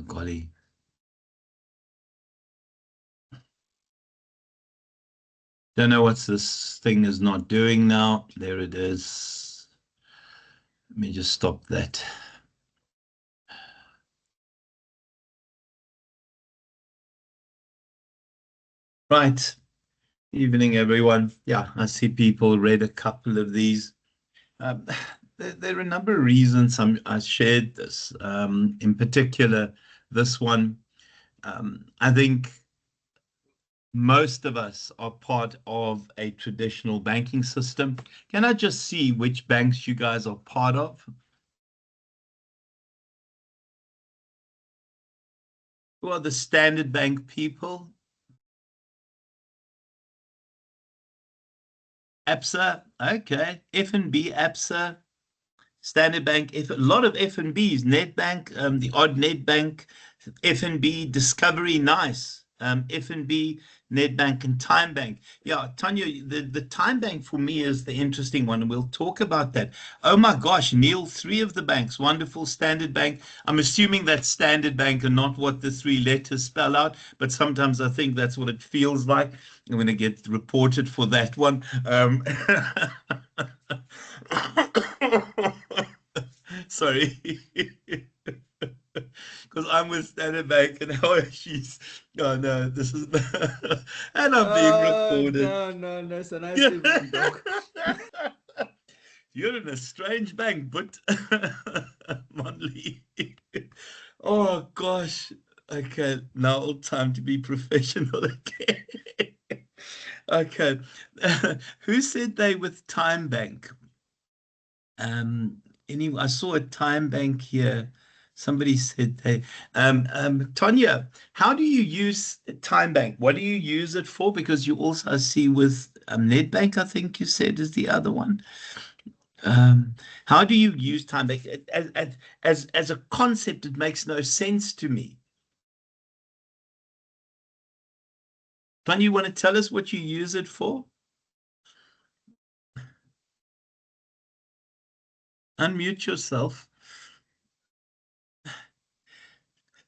golly. Don't know what this thing is not doing now. There it is. Let me just stop that. Right. Evening, everyone. Yeah, I see people read a couple of these. There are a number of reasons I shared this. In particular, this one. I think most of us are part of a traditional banking system. Can I just see which banks you guys are part of? Who are the Standard Bank people? ABSA, okay. F&B, ABSA, Standard Bank, a lot of F&Bs, Nedbank, the odd Nedbank, F&B, Discovery, nice. F&B, Nedbank, and Time Bank. Yeah, Tanya, the Time Bank for me is the interesting one, and we'll talk about that. Oh my gosh, Neil, 3 of the banks, wonderful. Standard Bank. I'm assuming that Standard Bank are not what the 3 letters spell out, but sometimes I think that's what it feels like. I'm going to get reported for that one. Sorry. Because I'm with Standard Bank and how she's, oh no, this is, and I'm being recorded. No, it's a nice evening, dog. You're in a strange bank, but Monley. Oh gosh. Okay, now time to be professional again. Okay. Who said they with Time Bank? Anyway, I saw a Time Bank here. Somebody said they. Tonya, how do you use Time Bank? What do you use it for? Because you also see with Nedbank, I think you said is the other one. How do you use Time Bank? As a concept, it makes no sense to me. Tonya, you want to tell us what you use it for? Unmute yourself.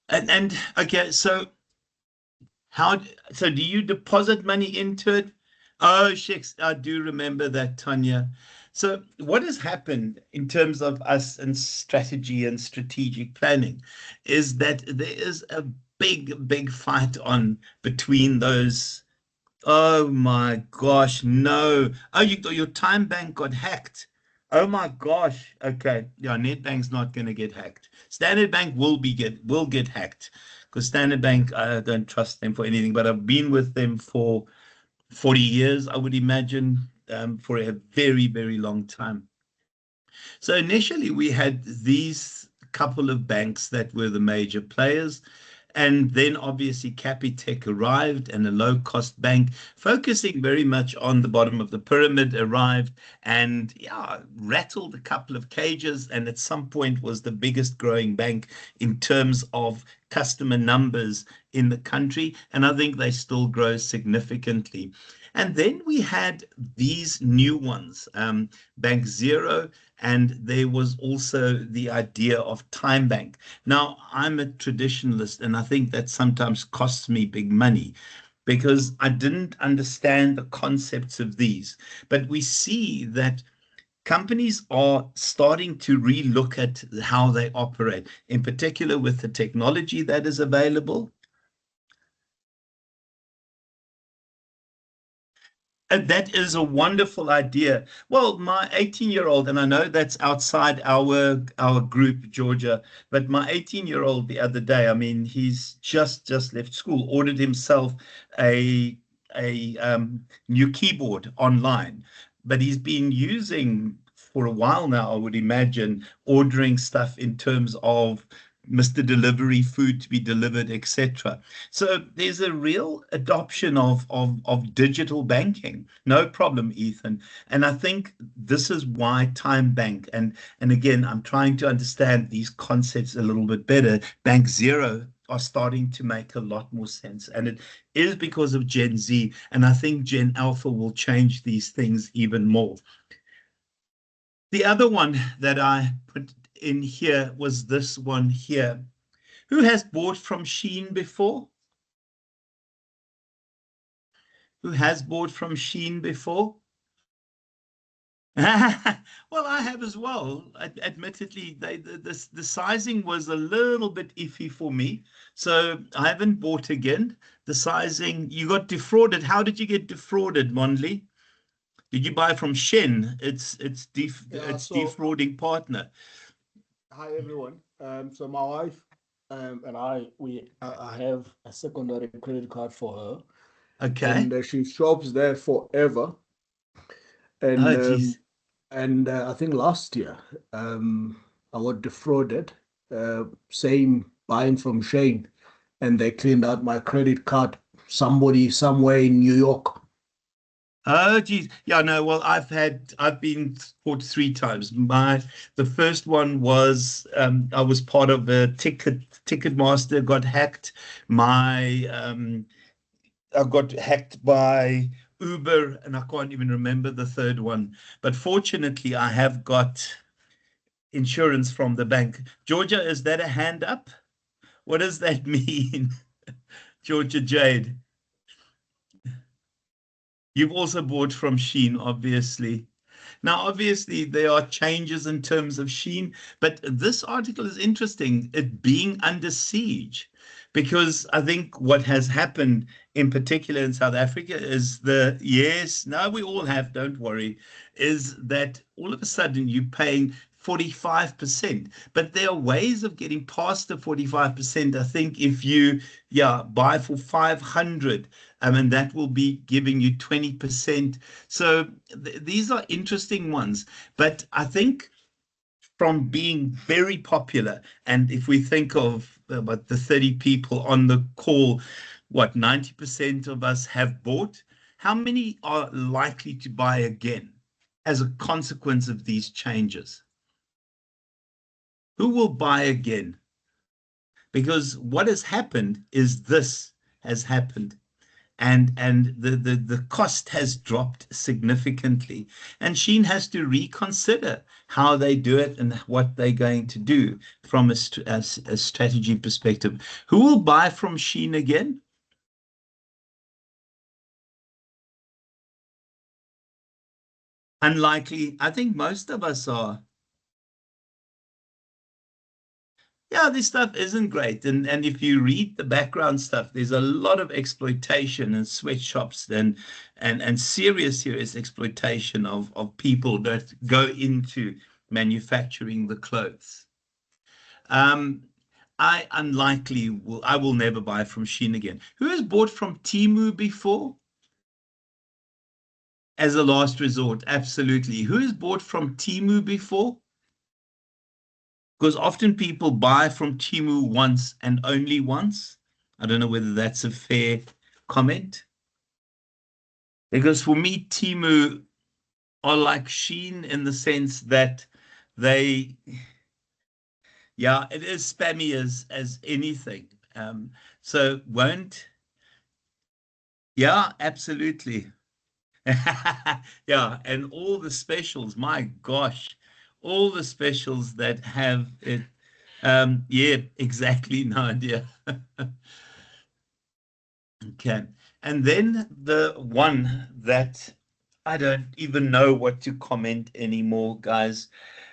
And okay, so do you deposit money into it? Oh, shucks, I do remember that, Tanya. So what has happened in terms of us and strategy and strategic planning is that there is a big fight on between those. Oh my gosh, no. Oh, your Time Bank got hacked. Oh my gosh. Okay. Yeah, Nedbank's not going to get hacked. Standard Bank will get hacked because Standard Bank, I don't trust them for anything, but I've been with them for 40 years, I would imagine, for a very long time. So initially we had these couple of banks that were the major players. And then obviously Capitec arrived, and a low-cost bank focusing very much on the bottom of the pyramid arrived and rattled a couple of cages, and at some point was the biggest growing bank in terms of customer numbers in the country. And I think they still grow significantly. And then we had these new ones, Bank Zero, and there was also the idea of Time Bank. Now, I'm a traditionalist, and I think that sometimes costs me big money because I didn't understand the concepts of these. But we see that companies are starting to relook at how they operate, in particular with the technology that is available. And that is a wonderful idea. Well, my 18-year-old, and I know that's outside our group, Georgia, but my 18-year-old the other day, I mean, he's just left school, ordered himself a new keyboard online, but he's been using for a while now, I would imagine, ordering stuff in terms of Mr. Delivery, food to be delivered, etc. So there's a real adoption of digital banking. No problem, Ethan. And I think this is why Time Bank, and again, I'm trying to understand these concepts a little bit better. Bank Zero are starting to make a lot more sense. And it is because of Gen Z. And I think Gen Alpha will change these things even more. The other one that I put in here was this one here. Who has bought from Shein before? Who has bought from Shein before? Well, I have as well. Admittedly, the sizing was a little bit iffy for me, so I haven't bought again. The sizing, you got defrauded. How did you get defrauded, Monley? Did you buy from Shen? Yeah, It's so defrauding partner. hi everyone. So my wife and I have a secondary credit card for her, Okay. and she shops there forever. And Oh, geez. I think last year I got defrauded. Same buying from Shane, and they cleaned out my credit card. Somebody somewhere in New York. Oh, geez. Yeah, no, well, I've been caught three times. The first one was, I was part of a Ticketmaster got hacked. I got hacked by Uber, and I can't even remember the third one. But fortunately, I have got insurance from the bank. Georgia, is that a hand up? What does that mean? Georgia Jade. You've also bought from Shein, obviously. Now, obviously, there are changes in terms of Shein, but this article is interesting, it being under siege, because I think what has happened in particular in South Africa is yes, no, we all have, don't worry, is that all of a sudden you're paying 45%. But there are ways of getting past the 45%. I think if you, yeah, buy for 500, and that will be giving you 20%. So these are interesting ones. But I think from being very popular, and if we think of about the 30 people on the call, what, 90% of us have bought? How many are likely to buy again as a consequence of these changes? Who will buy again? Because what has happened is this has happened. And the cost has dropped significantly. And Shein has to reconsider how they do it and what they're going to do from a strategy perspective. Who will buy from Shein again? Unlikely. I think most of us are. Yeah, this stuff isn't great. And if you read the background stuff, there's a lot of exploitation in sweatshops and serious exploitation of people that go into manufacturing the clothes. Um, I will never buy from Shein again. Who has bought from Temu before? As a last resort, absolutely. Who has bought from Temu before? Because often people buy from Temu once and only once. I don't know whether that's a fair comment. Because for me, Temu are like Shein in the sense that they, yeah, it is spammy as anything. So won't, yeah, absolutely. Yeah, and all the specials, my gosh, all the specials that have it. Yeah, exactly, no idea. Okay. And then the one that I don't even know what to comment anymore, guys,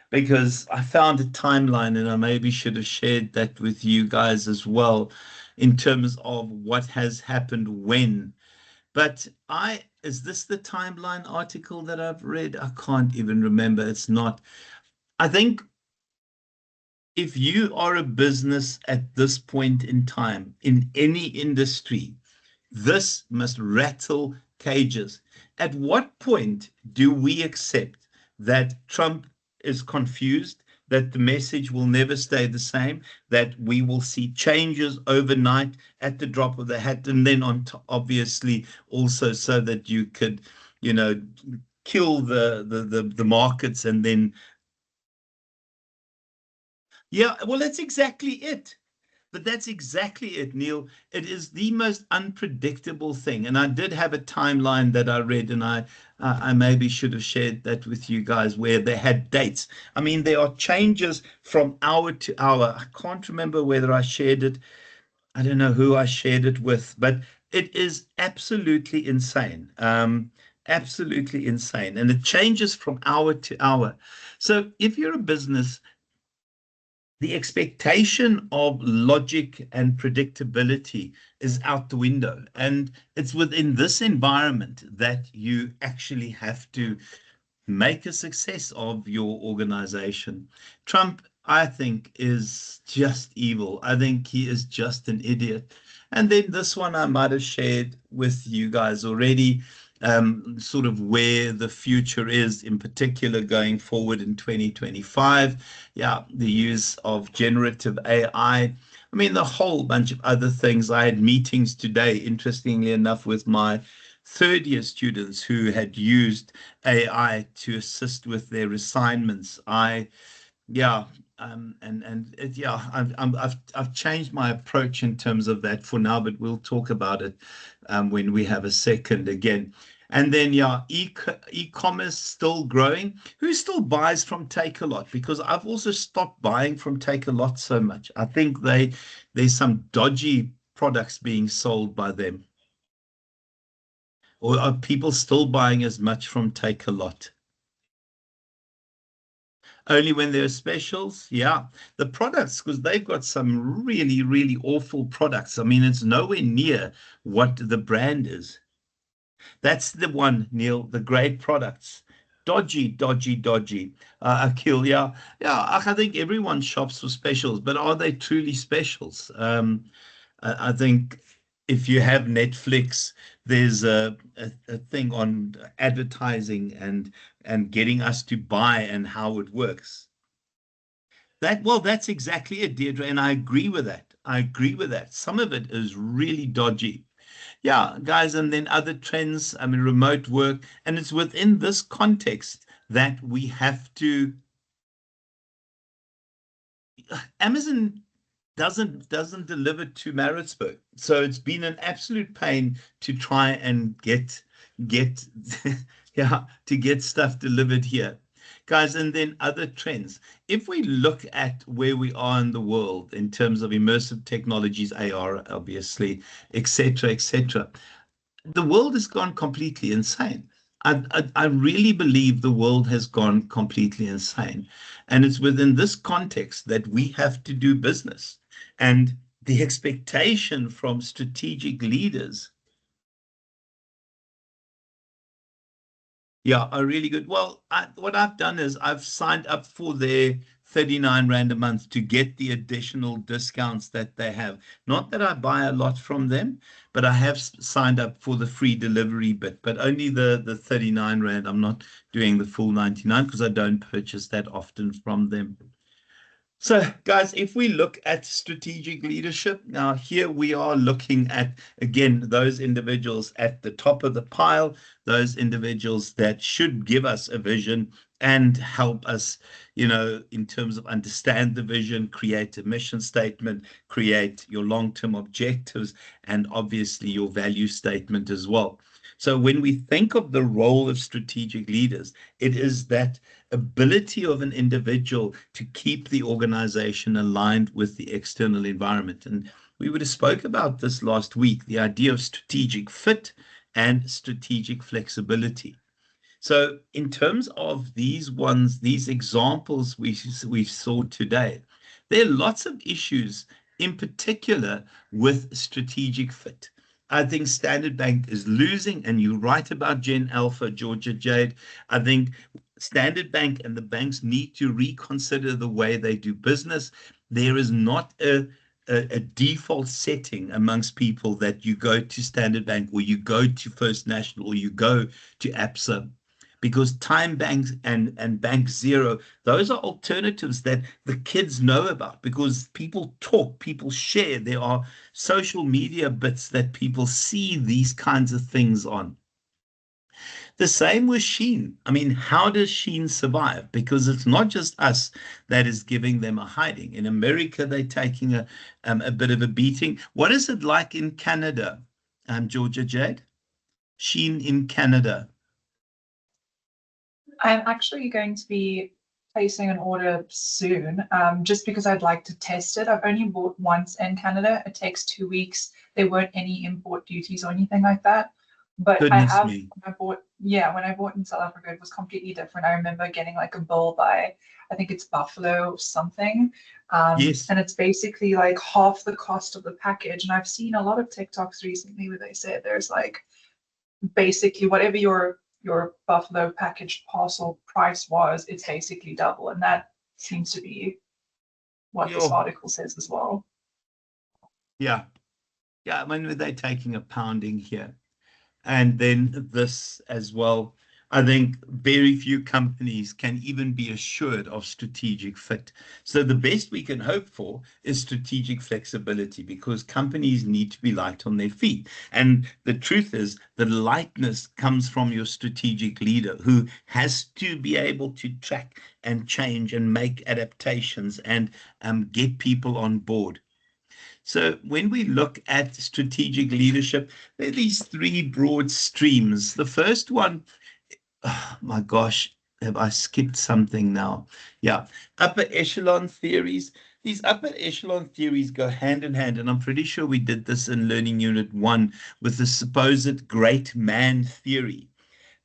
because I found a timeline and I maybe should have shared that with you guys as well in terms of what has happened when. But is this the timeline article that I've read? I can't even remember. It's not. I think if you are a business at this point in time in any industry, this must rattle cages. At what point do we accept that Trump is confused, that the message will never stay the same, that we will see changes overnight at the drop of the hat, and then on top, obviously also so that you could, you know, kill the markets and then yeah, well, that's exactly it. But that's exactly it, Neil. It is the most unpredictable thing. And I did have a timeline that I read, and I maybe should have shared that with you guys where they had dates. I mean, there are changes from hour to hour. I can't remember whether I shared it. I don't know who I shared it with, but it is absolutely insane. Absolutely insane. And it changes from hour to hour. So if you're a business, the expectation of logic and predictability is out the window. And it's within this environment that you actually have to make a success of your organization. Trump, I think, is just evil. I think he is just an idiot. And then this one I might have shared with you guys already, sort of where the future is, in particular going forward in 2025. Yeah, the use of generative AI. I mean, the whole bunch of other things. I had meetings today, interestingly enough, with my third year students who had used AI to assist with their assignments. Yeah, yeah, I've changed my approach in terms of that for now, but we'll talk about it when we have a second again. And then, yeah, e-commerce still growing. Who still buys from Take-A-Lot? Because I've also stopped buying from Take-A-Lot so much. I think there's some dodgy products being sold by them. Or are people still buying as much from Take-A-Lot? Only when there are specials? Yeah. The products, because they've got some really, really awful products. I mean, it's nowhere near what the brand is. That's the one, Neil, the great products. Dodgy, dodgy, dodgy. Akil, yeah. Yeah, I think everyone shops for specials, but are they truly specials? I think if you have Netflix, there's a thing on advertising and getting us to buy and how it works. Well, that's exactly it, Deirdre, and I agree with that. I agree with that. Some of it is really dodgy. Yeah, guys, and then other trends, I mean, remote work, and it's within this context that we have to. Amazon doesn't deliver to Maritzburg. So it's been an absolute pain to try and get yeah, to get stuff delivered here. Guys, and then other trends. If we look at where we are in the world in terms of immersive technologies, AR, obviously, etc., etc., the world has gone completely insane. I really believe the world has gone completely insane. And it's within this context that we have to do business. And the expectation from strategic leaders, yeah, are really good. Well, what I've done is I've signed up for their 39 Rand a month to get the additional discounts that they have. Not that I buy a lot from them, but I have signed up for the free delivery bit, but only the 39 Rand. I'm not doing the full 99 because I don't purchase that often from them. So, guys, if we look at strategic leadership, now here we are looking at, again, those individuals at the top of the pile, those individuals that should give us a vision and help us, in terms of understand the vision, create a mission statement, create your long-term objectives, and obviously your value statement as well. So when we think of the role of strategic leaders, it is that ability of an individual to keep the organization aligned with the external environment. And we would have spoke about this last week, the idea of strategic fit and strategic flexibility. So in terms of these examples we saw today, there are lots of issues, in particular with strategic fit. I think Standard Bank is losing, and you're right about Gen Alpha, Georgia Jade. I think Standard Bank and the banks need to reconsider the way they do business. There is not a default setting amongst people that you go to Standard Bank or you go to First National or you go to ABSA, because Time Banks and Bank Zero, those are alternatives that the kids know about because people talk, people share. There are social media bits that people see these kinds of things on. The same with Sheen. I mean, how does Sheen survive? Because it's not just us that is giving them a hiding. In America, they're taking a bit of a beating. What is it like in Canada, Georgia Jade? Sheen in Canada. I'm actually going to be placing an order soon, just because I'd like to test it. I've only bought once in Canada. It takes 2 weeks. There weren't any import duties or anything like that. But I Goodness have, me. when I bought in South Africa, it was completely different. I remember getting like a bill by, I think it's Buffalo or something. Yes. And it's basically like half the cost of the package. And I've seen a lot of TikToks recently where they say there's like basically whatever your Buffalo packaged parcel price was, it's basically double. And that seems to be what this Yo. article says as well. Yeah. Yeah. I mean, they're taking a pounding here. And then this as well. I think very few companies can even be assured of strategic fit. So the best we can hope for is strategic flexibility, because companies need to be light on their feet. And the truth is, the lightness comes from your strategic leader, who has to be able to track and change and make adaptations and get people on board. So when we look at strategic leadership, there are these three broad streams. The first one, oh my gosh, have I skipped something now? Yeah, upper echelon theories. These upper echelon theories go hand in hand, and I'm pretty sure we did this in Learning Unit 1 with the supposed great man theory,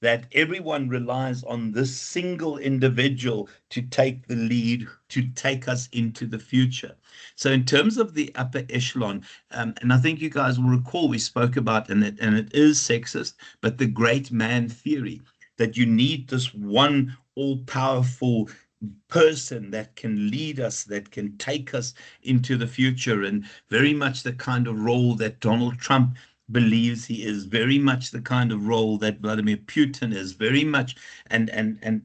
that everyone relies on this single individual to take the lead, to take us into the future. So in terms of the upper echelon, and I think you guys will recall we spoke about, and it is sexist, but the great man theory, that you need this one all-powerful person that can lead us, that can take us into the future, and very much the kind of role that Donald Trump believes he is, very much the kind of role that Vladimir Putin is, very much, and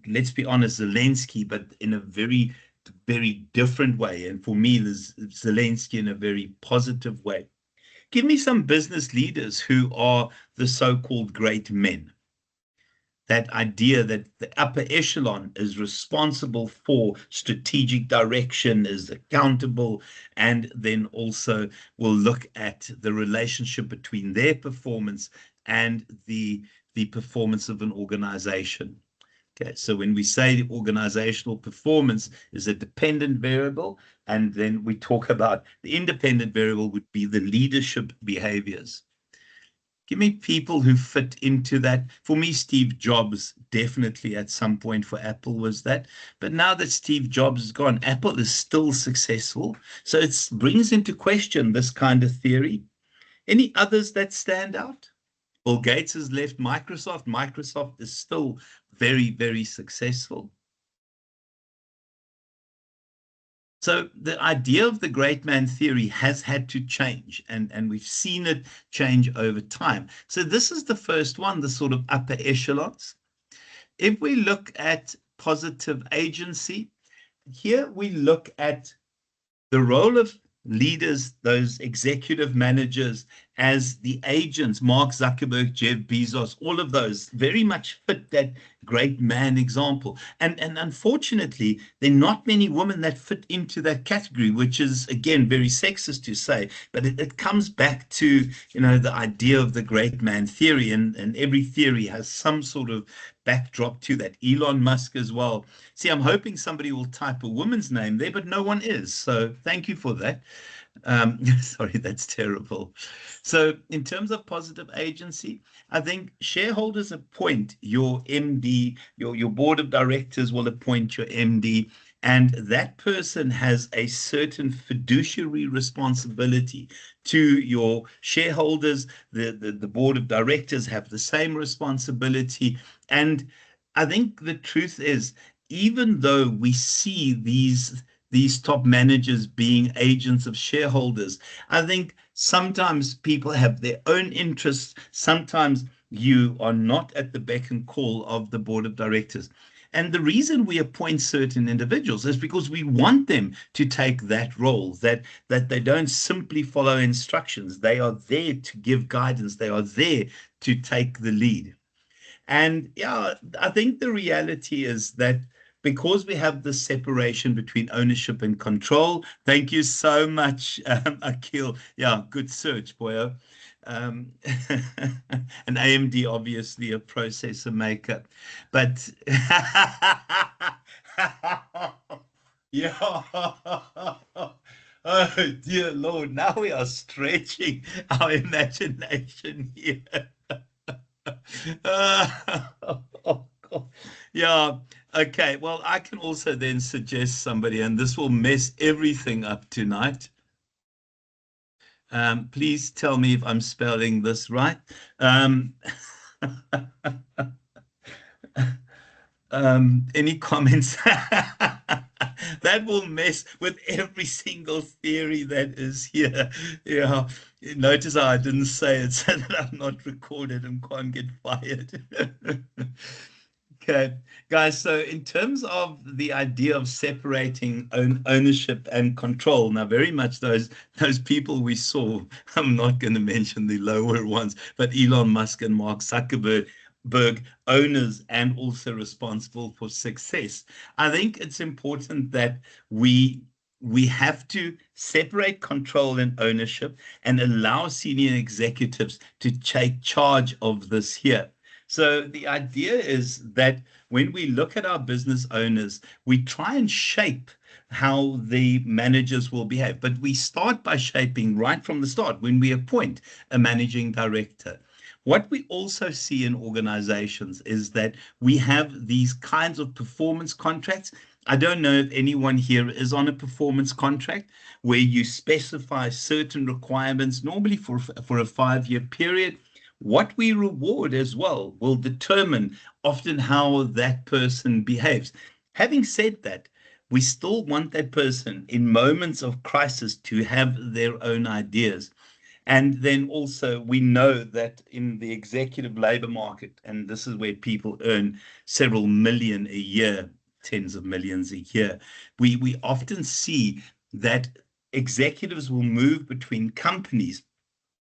let's be honest, Zelensky, but in a very, very different way. And for me, there's Zelensky in a very positive way. Give me some business leaders who are the so-called great men. That idea that the upper echelon is responsible for strategic direction, is accountable, and then also will look at the relationship between their performance and the performance of an organization. Okay, so when we say the organizational performance is a dependent variable, and then we talk about the independent variable would be the leadership behaviors. Give me people who fit into that. For me, Steve Jobs definitely at some point for Apple was that. But now that Steve Jobs is gone, Apple is still successful. So it brings into question this kind of theory. Any others that stand out? Bill Gates has left Microsoft. Microsoft is still very, very successful. So the idea of the great man theory has had to change, and we've seen it change over time. So this is the first one, the sort of upper echelons. If we look at positive agency, here we look at the role of leaders, those executive managers, as the agents. Mark Zuckerberg, Jeff Bezos, all of those very much fit that great man example. And unfortunately, there are not many women that fit into that category, which is, again, very sexist to say, but it comes back to, the idea of the great man theory, and every theory has some sort of backdrop to that. Elon Musk as well. See, I'm hoping somebody will type a woman's name there, but no one is. So thank you for that. Sorry, that's terrible. So in terms of positive agency, I think shareholders appoint your MD, your board of directors will appoint your MD, and that person has a certain fiduciary responsibility to your shareholders. The board of directors have the same responsibility. And I think the truth is, even though we see these top managers being agents of shareholders, I think sometimes people have their own interests. Sometimes you are not at the beck and call of the board of directors. And the reason we appoint certain individuals is because we want them to take that role, that they don't simply follow instructions. They are there to give guidance. They are there to take the lead. And yeah, I think the reality is that because we have the separation between ownership and control. Thank you so much, Akil. Yeah, good search, boyo. Um, and AMD, obviously a processor maker, but yeah. Oh dear Lord, now we are stretching our imagination here. Oh, God. Yeah. Okay. Well, I can also then suggest somebody, and this will mess everything up tonight. Please tell me if I'm spelling this right. Um, any comments? That will mess with every single theory that is here. Yeah. Notice how I didn't say it so that I'm not recorded and can't get fired. Okay, guys, so in terms of the idea of separating ownership and control, now very much those people we saw, I'm not going to mention the lower ones, but Elon Musk and Mark Zuckerberg, owners and also responsible for success. I think it's important that we have to separate control and ownership and allow senior executives to take charge of this here. So the idea is that when we look at our business owners, we try and shape how the managers will behave. But we start by shaping right from the start when we appoint a managing director. What we also see in organizations is that we have these kinds of performance contracts. I don't know if anyone here is on a performance contract where you specify certain requirements, normally for a 5-year period. What we reward as well will determine often how that person behaves. Having said that, we still want that person in moments of crisis to have their own ideas. And then also, we know that in the executive labor market, and this is where people earn several million a year, tens of millions a year, we often see that executives will move between companies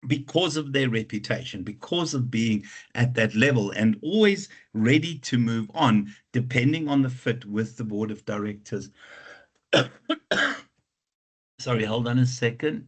because of their reputation, because of being at that level, and always ready to move on, depending on the fit with the board of directors. Sorry, hold on a second.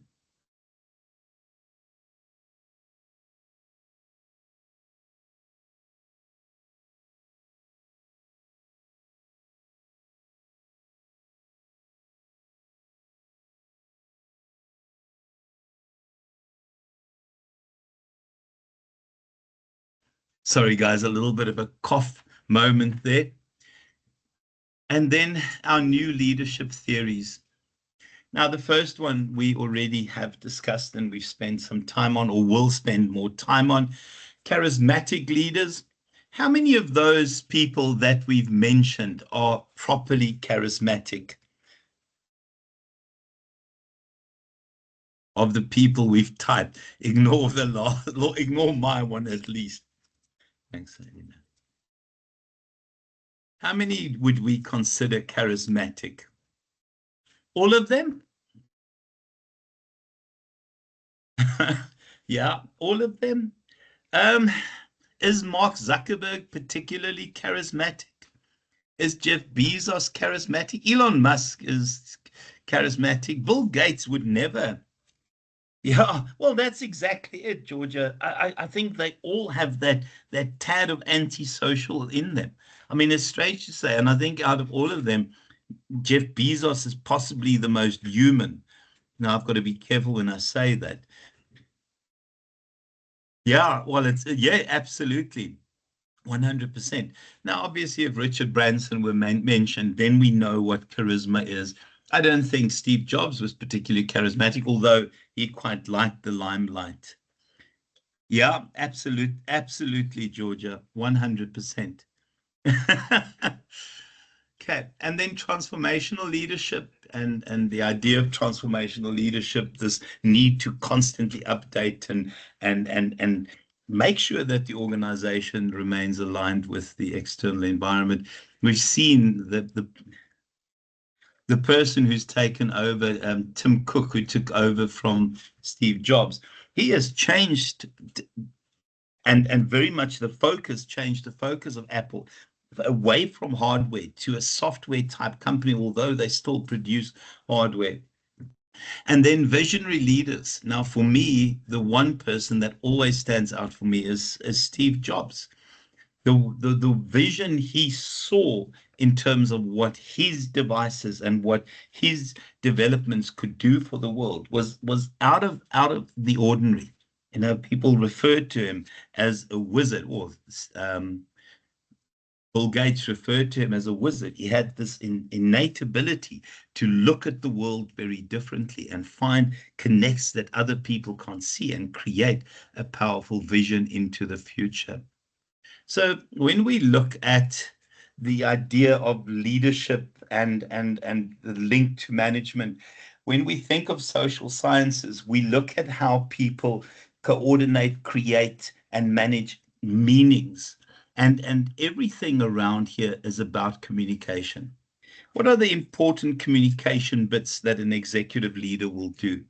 Sorry, guys, a little bit of a cough moment there. And then our new leadership theories. Now, the first one we already have discussed and we've spent some time on, or will spend more time on, charismatic leaders. How many of those people that we've mentioned are properly charismatic? Of the people we've typed, ignore the last, ignore my one at least. Thanks, Elena. How many would we consider charismatic? All of them? Yeah, all of them. Um, is Mark Zuckerberg particularly charismatic? Is Jeff Bezos charismatic? Elon Musk is charismatic. Bill Gates would never. Yeah, well, that's exactly it, Georgia. I think they all have that tad of antisocial in them. I mean, it's strange to say, and I think out of all of them, Jeff Bezos is possibly the most human. Now, I've got to be careful when I say that. Yeah, well, it's yeah, absolutely. 100%. Now, obviously, if Richard Branson were mentioned, then we know what charisma is. I don't think Steve Jobs was particularly charismatic, although he quite liked the limelight. Yeah, absolutely, Georgia, 100%. Okay, and then transformational leadership and the idea of transformational leadership, this need to constantly update and make sure that the organization remains aligned with the external environment. We've seen that the person who's taken over, Tim Cook, who took over from Steve Jobs, he has changed and very much the focus changed the focus of Apple away from hardware to a software type company, although they still produce hardware. And then visionary leaders. Now, for me, the one person that always stands out for me is Steve Jobs. The vision he saw in terms of what his devices and what his developments could do for the world was out of the ordinary. You know, people referred to him as a wizard, or Bill Gates referred to him as a wizard. He had this innate ability to look at the world very differently and find connects that other people can't see and create a powerful vision into the future. So when we look at the idea of leadership and the link to management, when we think of social sciences, we look at how people coordinate, create, and manage meanings. And everything around here is about communication. What are the important communication bits that an executive leader will do?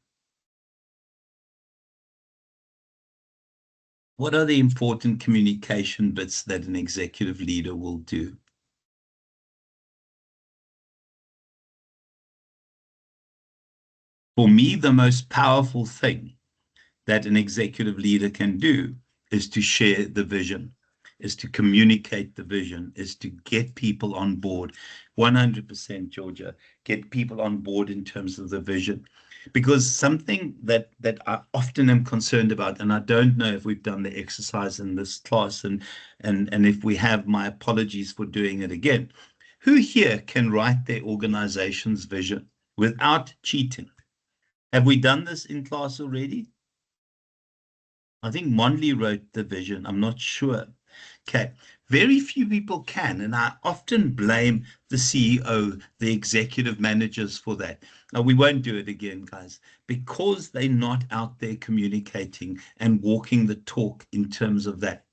What are the important communication bits that an executive leader will do? For me, the most powerful thing that an executive leader can do is to share the vision, is to communicate the vision, is to get people on board. 100%, Georgia, get people on board in terms of the vision. Because something that I often am concerned about, and I don't know if we've done the exercise in this class, and if we have, my apologies for doing it again. Who here can write their organization's vision without cheating? Have we done this in class already? I think Monley wrote the vision. I'm not sure. Okay. Very few people can, and I often blame the CEO, the executive managers for that. Now, we won't do it again, guys, because they're not out there communicating and walking the talk in terms of that.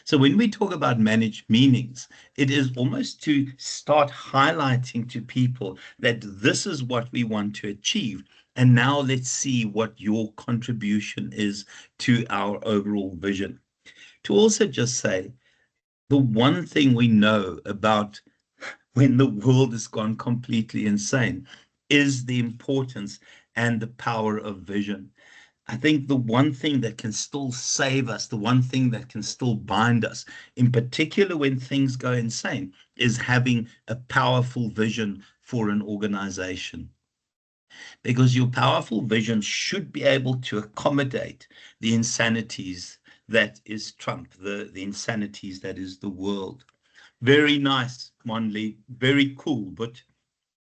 So when we talk about managed meanings, it is almost to start highlighting to people that this is what we want to achieve. And now let's see what your contribution is to our overall vision. To also just say, the one thing we know about when the world has gone completely insane is the importance and the power of vision. I think the one thing that can still save us, the one thing that can still bind us, in particular when things go insane, is having a powerful vision for an organization. Because your powerful vision should be able to accommodate the insanities that is Trump, the insanities that is the world. Very nice, Monley. Very cool, but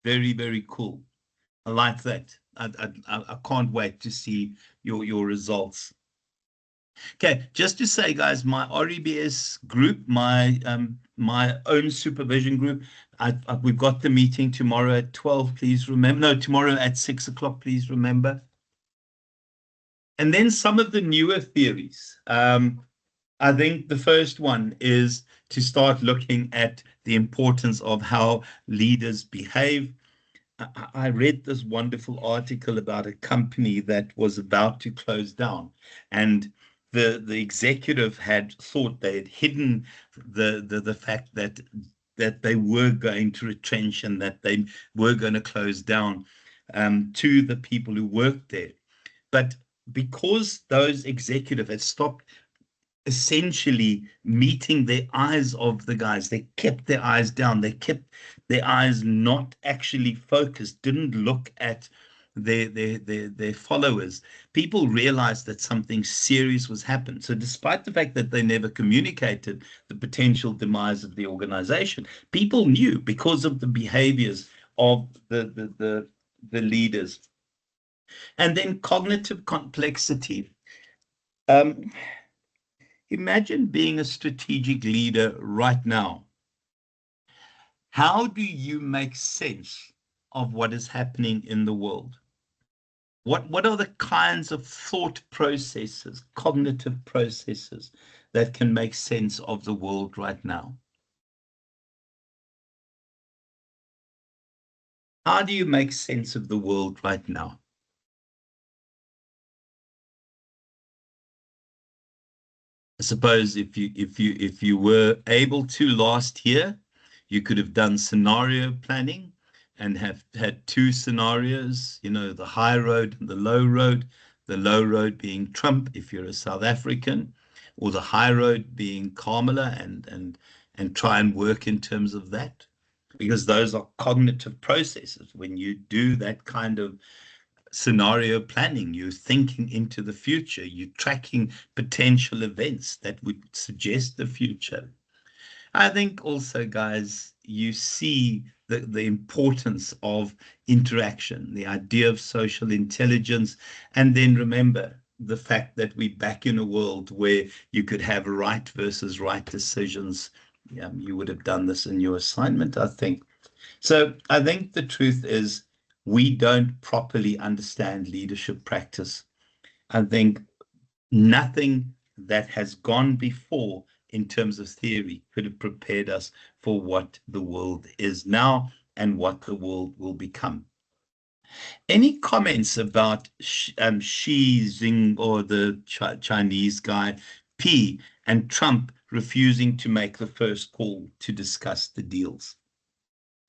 very, very cool. I like that. I can't wait to see your results. Okay, just to say, guys, my REBS group, my own supervision group, we've got the meeting tomorrow at 12. Please remember. No, tomorrow at 6 o'clock. Please remember. And then some of the newer theories. I think the first one is to start looking at the importance of how leaders behave. I read this wonderful article about a company that was about to close down, and the executive had thought they had hidden the fact that they were going to retrench and that they were going to close down to the people who worked there. But because those executives had stopped essentially meeting the eyes of the guys, they kept their eyes down, they kept their eyes not actually focused, didn't look at their followers. People realized that something serious was happening. So despite the fact that they never communicated the potential demise of the organization, people knew because of the behaviors of the leaders. And then cognitive complexity. Imagine being a strategic leader right now. How do you make sense of what is happening in the world? What are the kinds of thought processes, cognitive processes that can make sense of the world right now? How do you make sense of the world right now? I suppose if you were able to last year, you could have done scenario planning and have had two scenarios, the high road and the low road. The low road being Trump if you're a South African, or the high road being Kamala, and try and work in terms of that. Because those are cognitive processes. When you do that kind of scenario planning, you're thinking into the future, you're tracking potential events that would suggest the future. I think also, guys, you see the importance of interaction, the idea of social intelligence, and then remember the fact that we're back in a world where you could have right versus right decisions. You would have done this in your assignment, I think. So I think the truth is we don't properly understand leadership practice. I think nothing that has gone before in terms of theory could have prepared us for what the world is now and what the world will become. Any comments about Xi Jinping or the Chinese guy P and Trump refusing to make the first call to discuss the deals?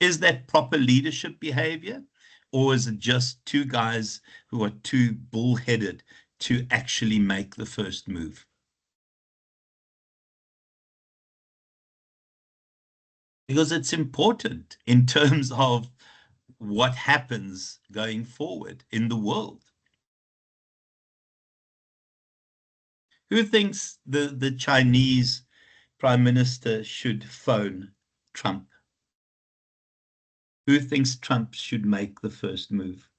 Is that proper leadership behavior, or is it just two guys who are too bullheaded to actually make the first move? Because it's important in terms of what happens going forward in the world. Who thinks the Chinese Prime Minister should phone Trump? Who thinks Trump should make the first move?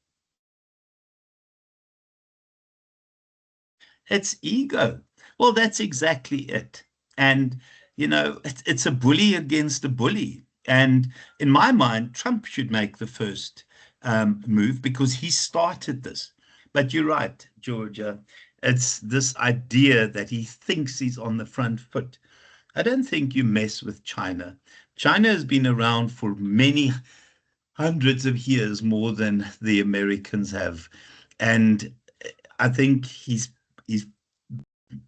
It's ego. Well, that's exactly it. And, it's a bully against a bully. And in my mind, Trump should make the first move because he started this. But you're right, Georgia. It's this idea that he thinks he's on the front foot. I don't think you mess with China. China has been around for many hundreds of years more than the Americans have. And I think he's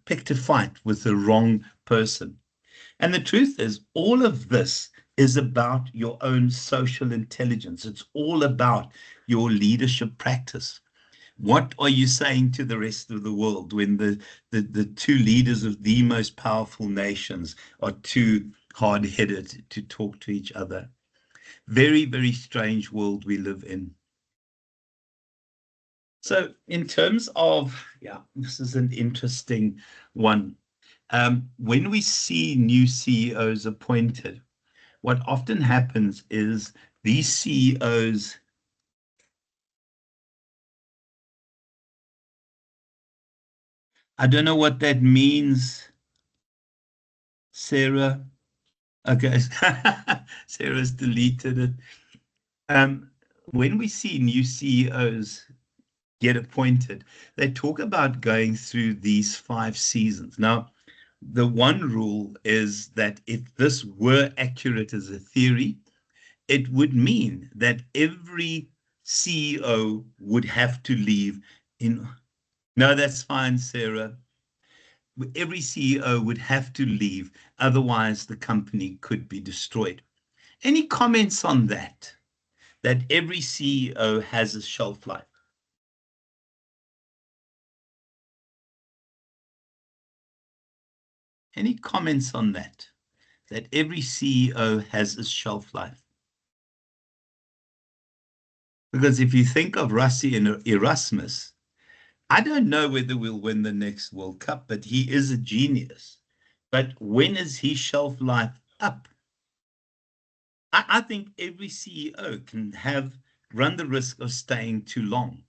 picked a fight with the wrong person. And the truth is, all of this is about your own social intelligence. It's all about your leadership practice. What are you saying to the rest of the world when the two leaders of the most powerful nations are too hard-headed to talk to each other? Very, very strange world we live in. So in terms of, this is an interesting one. When we see new CEOs appointed, what often happens is these CEOs I don't know what that means, Sarah. Okay, Sarah's deleted it. When we see new CEOs get appointed, they talk about going through these 5 seasons. Now, the one rule is that if this were accurate as a theory, it would mean that every CEO would have to leave in. No, that's fine, Sarah. Every CEO would have to leave, otherwise the company could be destroyed. Any comments on that? That every CEO has a shelf life? Any comments on that? That every CEO has a shelf life? Because if you think of Rassi and Erasmus, I don't know whether we'll win the next World Cup, but he is a genius. But when is his shelf life up? I think every CEO can run the risk of staying too long.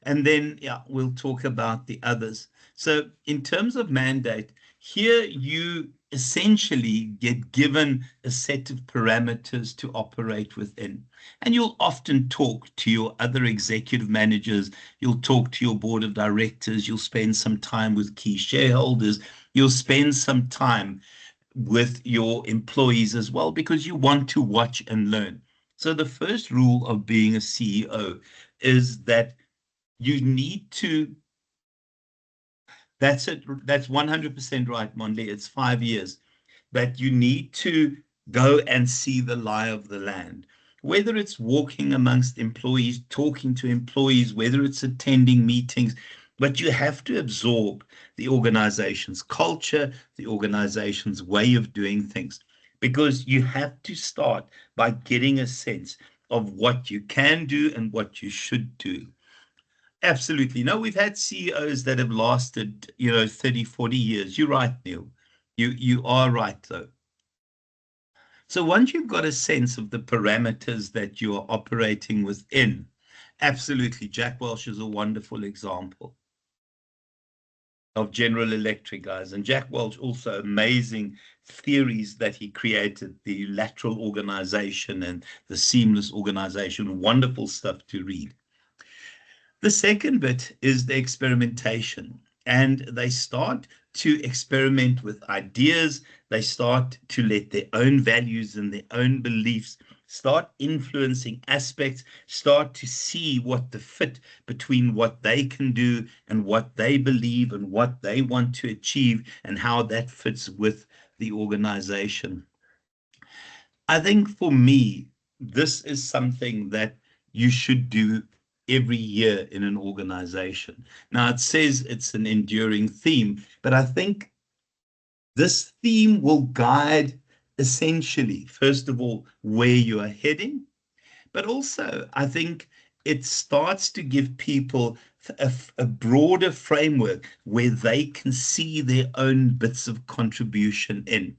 And then, we'll talk about the others. So in terms of mandate, here you essentially get given a set of parameters to operate within. And you'll often talk to your other executive managers, you'll talk to your board of directors, you'll spend some time with key shareholders, you'll spend some time with your employees as well, because you want to watch and learn. So the first rule of being a CEO is that you need to That's it. That's 100% right, Monday. It's 5 years. But you need to go and see the lie of the land. Whether it's walking amongst employees, talking to employees, whether it's attending meetings, but you have to absorb the organization's culture, the organization's way of doing things, because you have to start by getting a sense of what you can do and what you should do. Absolutely. No, we've had CEOs that have lasted, 30, 40 years. You're right, Neil. You are right, though. So once you've got a sense of the parameters that you are operating within, absolutely, Jack Welch is a wonderful example of General Electric, guys. And Jack Welch also amazing theories that he created, the lateral organization and the seamless organization, wonderful stuff to read. The second bit is the experimentation, and they start to experiment with ideas. They start to let their own values and their own beliefs start influencing aspects, start to see what the fit between what they can do and what they believe and what they want to achieve and how that fits with the organization. I think for me, this is something that you should do every year in an organization. Now, it says it's an enduring theme, but I think this theme will guide essentially, first of all, where you are heading, but also I think it starts to give people a broader framework where they can see their own bits of contribution in.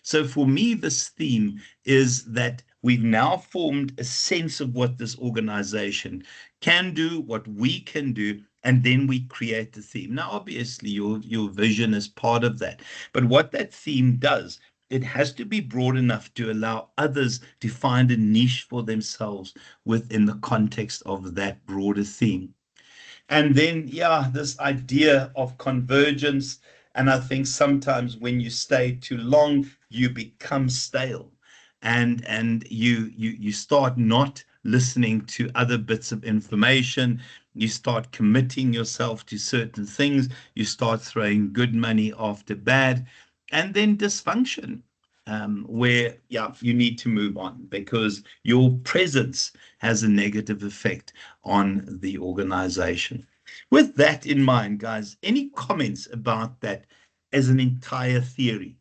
So for me, this theme is that we've now formed a sense of what this organization can do, what we can do, and then we create the theme. Now, obviously, your vision is part of that. But what that theme does, it has to be broad enough to allow others to find a niche for themselves within the context of that broader theme. And then, yeah, this idea of convergence. And I think sometimes when you stay too long, you become stale, and you start not listening to other bits of information. You start committing yourself to certain things. You start throwing good money after bad, and then dysfunction. Where, yeah, you need to move on because your presence has a negative effect on the organization. With that in mind, guys, any comments about that as an entire theory?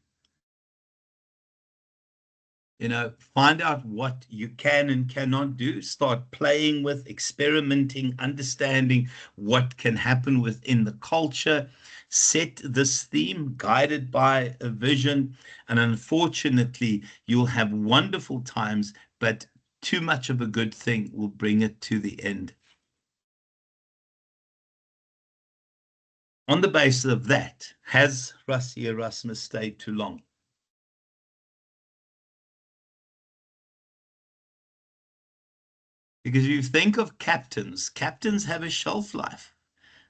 Find out what you can and cannot do, start playing with, experimenting, understanding what can happen within the culture, set this theme guided by a vision, and unfortunately, you'll have wonderful times, but too much of a good thing will bring it to the end. On the basis of that, has Rassie Erasmus stayed too long? Because you think of captains have a shelf life.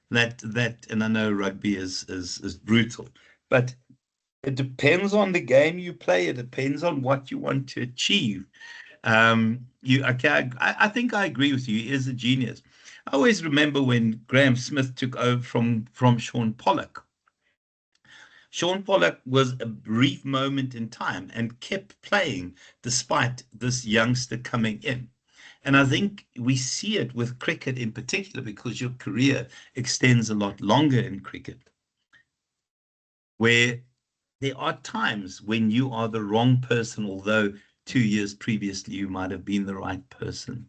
And I know rugby is brutal, but it depends on the game you play. It depends on what you want to achieve. I think I agree with you. He is a genius. I always remember when Graham Smith took over from Sean Pollock. Sean Pollock was a brief moment in time and kept playing despite this youngster coming in. And I think we see it with cricket in particular because your career extends a lot longer in cricket, where there are times when you are the wrong person, although 2 years previously you might have been the right person.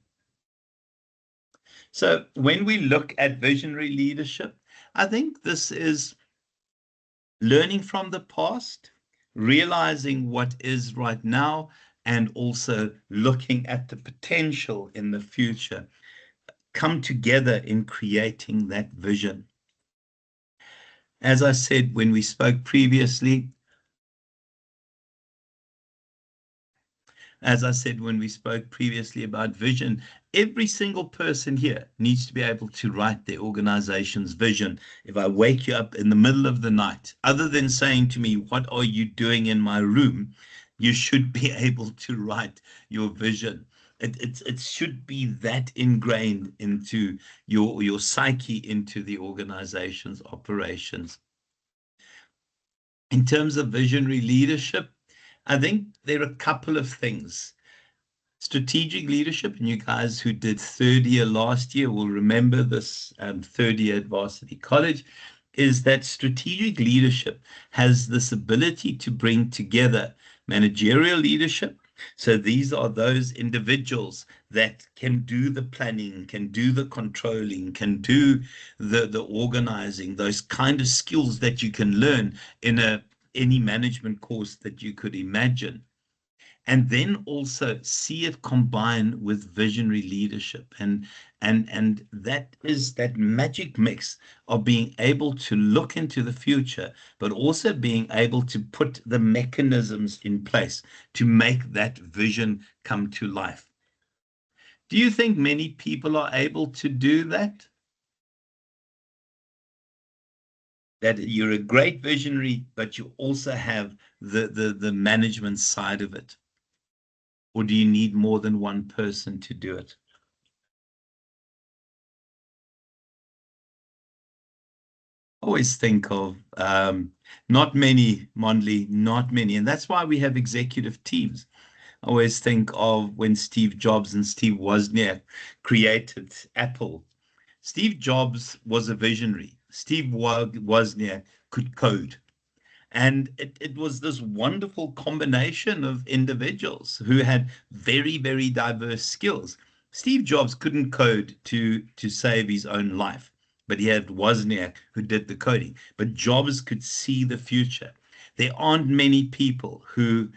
So when we look at visionary leadership, I think this is learning from the past, realizing what is right now, and also looking at the potential in the future, come together in creating that vision. As I said when we spoke previously, about vision, every single person here needs to be able to write their organization's vision. If I wake you up in the middle of the night, other than saying to me, "What are you doing in my room?" you should be able to write your vision. It should be that ingrained into your psyche, into the organization's operations. In terms of visionary leadership, I think there are a couple of things. Strategic leadership, and you guys who did third year last year will remember this, third year at Varsity College, is that strategic leadership has this ability to bring together managerial leadership. So these are those individuals that can do the planning, can do the controlling, can do the organizing, those kind of skills that you can learn in any management course that you could imagine. And then also see it combine with visionary leadership. And that is that magic mix of being able to look into the future, but also being able to put the mechanisms in place to make that vision come to life. Do you think many people are able to do that? That you're a great visionary, but you also have the management side of it? Or do you need more than one person to do it? Always think of not many, Mondley, not many. And that's why we have executive teams. I always think of when Steve Jobs and Steve Wozniak created Apple. Steve Jobs was a visionary. Steve Wozniak could code. And it was this wonderful combination of individuals who had very, very diverse skills. Steve Jobs couldn't code to save his own life, but he had Wozniak who did the coding. But Jobs could see the future. There aren't many people who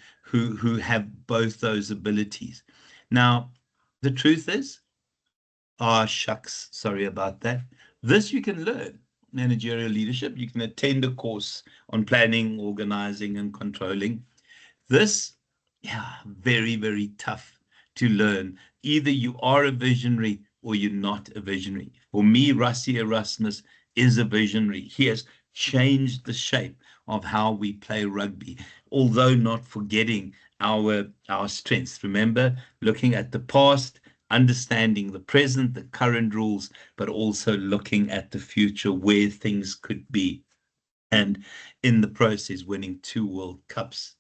have both those abilities. Now, the truth is, shucks, sorry about that. This you can learn. Managerial leadership. You can attend a course on planning, organizing, and controlling. This, yeah, very, very tough to learn. Either you are a visionary or you're not a visionary. For me, Rassie Erasmus is a visionary. He has changed the shape of how we play rugby, although not forgetting our strengths. Remember, looking at the past, understanding the present, the current rules, but also looking at the future where things could be. And in the process, winning 2 World Cups.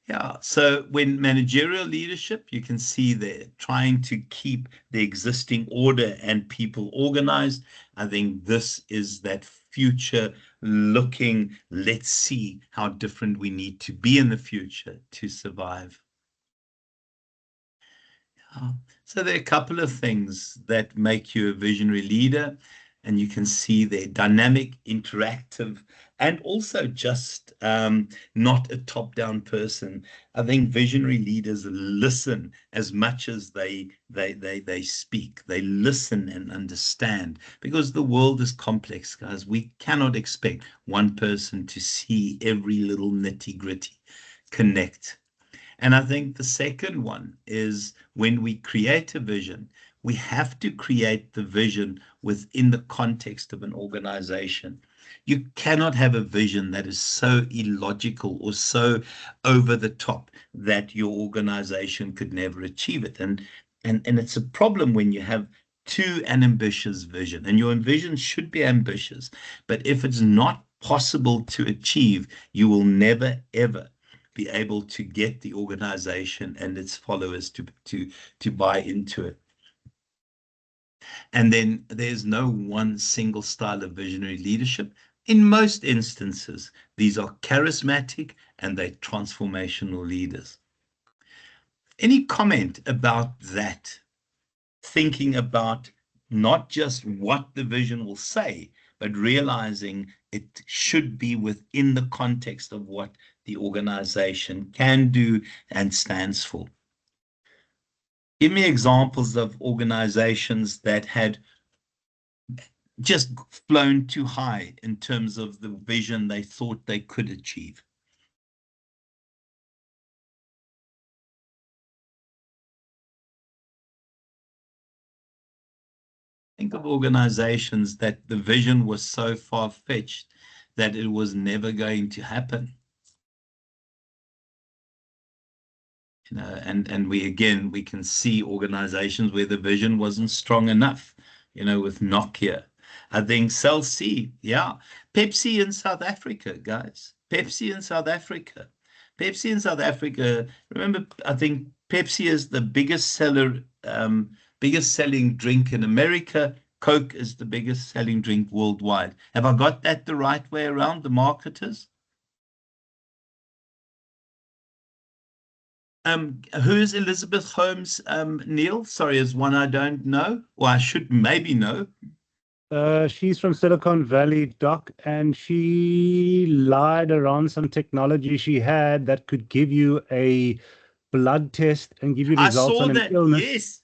Yeah, so when managerial leadership, you can see they're trying to keep the existing order and people organized. I think this is that future looking, let's see how different we need to be in the future to survive. So there are a couple of things that make you a visionary leader, and you can see they're dynamic, interactive, and also just not a top-down person. I think visionary leaders listen as much as they speak. They listen and understand, because the world is complex, guys. We cannot expect one person to see every little nitty-gritty, connect. And I think the second one is when we create a vision, we have to create the vision within the context of an organization. You cannot have a vision that is so illogical or so over the top that your organization could never achieve it. And it's a problem when you have too an ambitious vision, and your vision should be ambitious. But if it's not possible to achieve, you will never, ever be able to get the organization and its followers to buy into it. And then there's no one single style of visionary leadership. In most instances, these are charismatic and they're transformational leaders. Any comment about that? Thinking about not just what the vision will say, but realizing it should be within the context of what the organization can do and stands for. Give me examples of organizations that had just flown too high in terms of the vision they thought they could achieve. Think of organizations that the vision was so far-fetched that it was never going to happen. You know, and we can see organizations where the vision wasn't strong enough, you know, with Nokia. I think Cell C, yeah. Pepsi in South Africa, guys. Pepsi in South Africa. Pepsi in South Africa, remember, I think Pepsi is the biggest seller, biggest selling drink in America. Coke is the biggest selling drink worldwide. Have I got that the right way around, the marketers? Who's Elizabeth Holmes, Neil? Sorry, is one I don't know, or I should maybe know. She's from Silicon Valley, Doc, and she lied around some technology she had that could give you a blood test and give you I results saw on an that. illness Yes.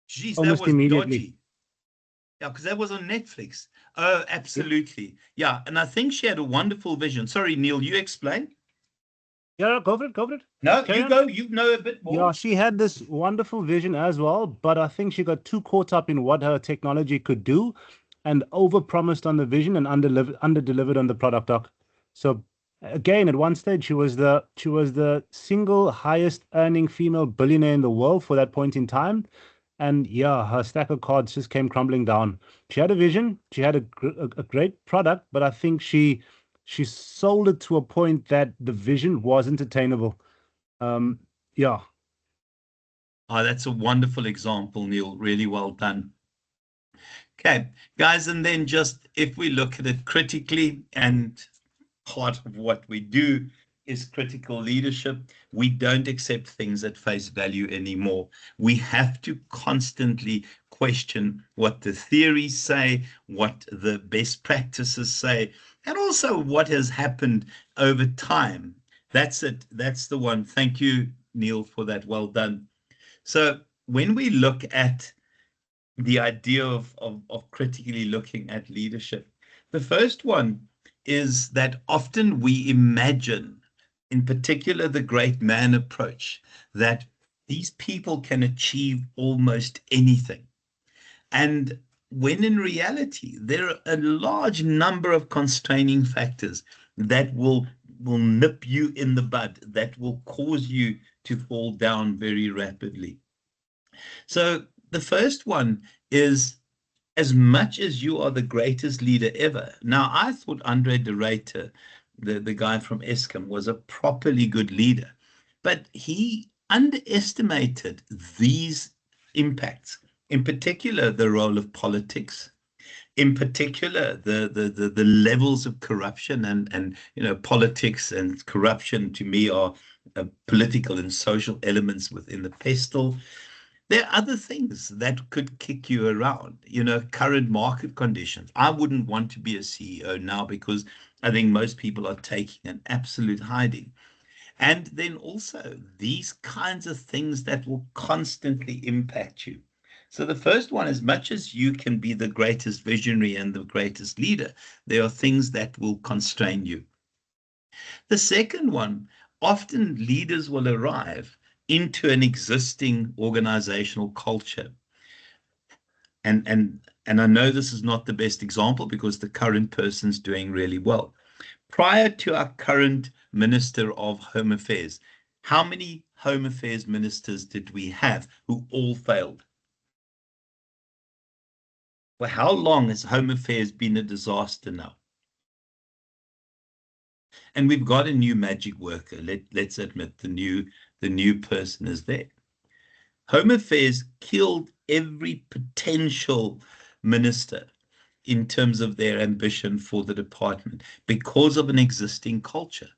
Jeez, that almost was immediately. dodgy. Yeah, because that was on Netflix. Oh, absolutely. Yeah, and I think she had a wonderful vision. Sorry, Neil, you explain. Yeah, go for it, go for it. No, Carry you on. go. You know a bit more. Yeah, she had this wonderful vision as well, but I think she got too caught up in what her technology could do and overpromised on the vision and under-delivered on the product, Doc. So again, at one stage, she was the single highest earning female billionaire in the world for that point in time. And yeah, her stack of cards just came crumbling down. She had a vision, she had a great product, but I think she sold it to a point that the vision wasn't attainable. Yeah. Oh, that's a wonderful example, Neil. Really well done. Okay, guys, and then just if we look at it critically, and part of what we do is critical leadership, we don't accept things at face value anymore. We have to constantly question what the theories say, what the best practices say, and also what has happened over time. That's it. That's the one. Thank you, Neil, for that. Well done. So when we look at the idea of critically looking at leadership, the first one is that often we imagine, in particular the great man approach, that these people can achieve almost anything. And when in reality, there are a large number of constraining factors that will nip you in the bud, that will cause you to fall down very rapidly. So the first one is, as much as you are the greatest leader ever. Now, I thought Andre de Ruyter, the guy from Eskom, was a properly good leader, but he underestimated these impacts, in particular, the role of politics, in particular, the levels of corruption, and politics and corruption to me are political and social elements within the pestle. There are other things that could kick you around, current market conditions. I wouldn't want to be a CEO now because I think most people are taking an absolute hiding. And then also these kinds of things that will constantly impact you. So the first one, as much as you can be the greatest visionary and the greatest leader, there are things that will constrain you. The second one, often leaders will arrive into an existing organizational culture. And I know this is not the best example because the current person's doing really well. Prior to our current Minister of Home Affairs, how many Home Affairs ministers did we have who all failed? Well, how long has Home Affairs been a disaster now? And we've got a new magic worker. Let's admit the new person is there. Home Affairs killed every potential minister in terms of their ambition for the department because of an existing culture.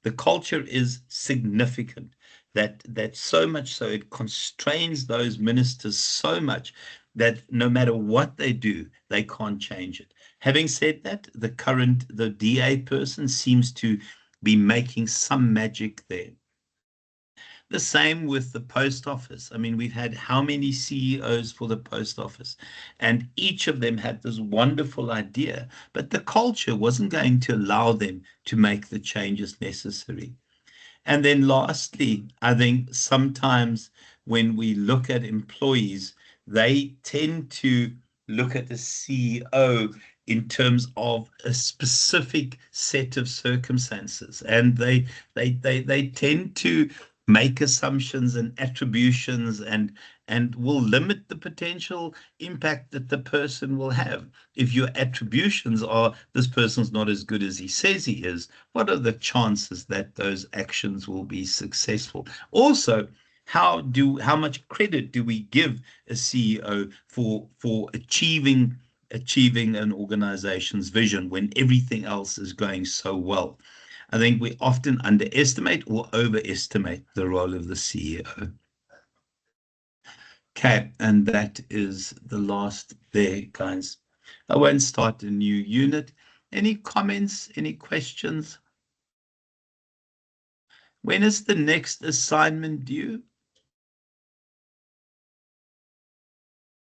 The culture is significant, that so much so it constrains those ministers so much that no matter what they do, they can't change it. Having said that, the DA person seems to be making some magic there. The same with the post office. I mean, we've had how many CEOs for the post office, and each of them had this wonderful idea, but the culture wasn't going to allow them to make the changes necessary. And then lastly, I think sometimes when we look at employees, they tend to look at the CEO in terms of a specific set of circumstances, and they tend to make assumptions and attributions and will limit the potential impact that the person will have. If your attributions are this person's not as good as he says he is, what are the chances that those actions will be successful? Also, how much credit do we give a CEO for achieving an organization's vision when everything else is going so well? I think we often underestimate or overestimate the role of the CEO. Okay, and that is the last there, guys. I won't start a new unit. Any comments, any questions? When is the next assignment due?